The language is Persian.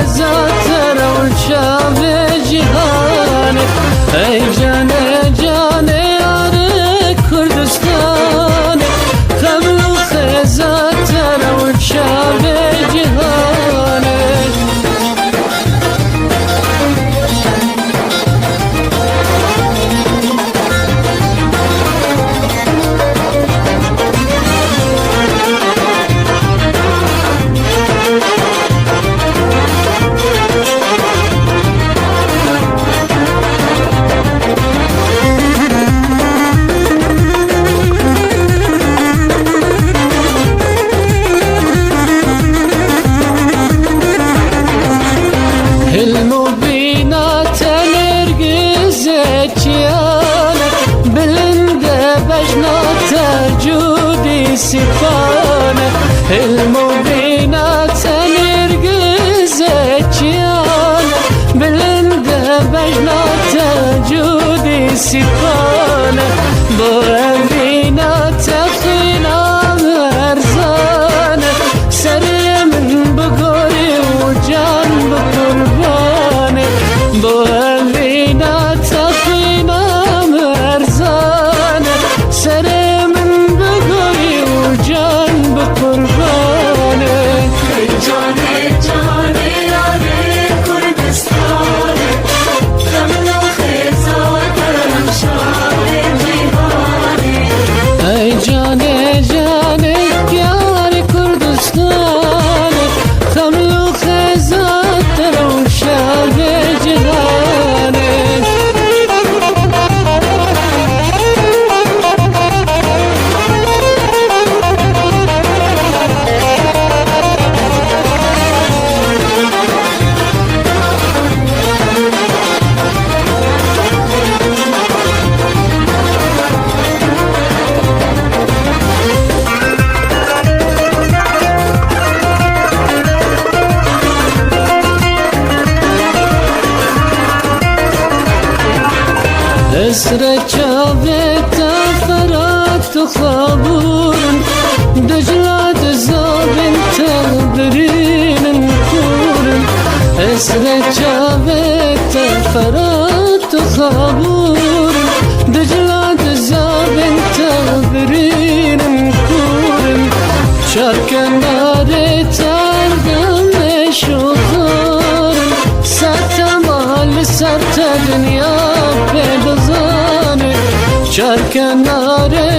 خزات روشا به جهانه ای جانه جانه یار کردستانه قبل خزات روشا به جهانه سفانه المبينات نرقزة جيانة بلند بجنات جودي سفانه بوابينات خينا مرزانه سري من بقوري وجان بقربانه بوابينات خينا مرزانه سري جان بقربانه جانه جانه یاره کردستانه قبل خزات رمشاه جهانه ای جانه جانه یار کردستانه قبل خزات رمشاه جهانه اسر چاوت فرات خابورن دجلات زابن تبرين كورن اسر چاوت فرات خابورن دجلات زابن تبرين كورن شاركنا رتاردم شوخورن ساتمال سرت دنیا چار کنار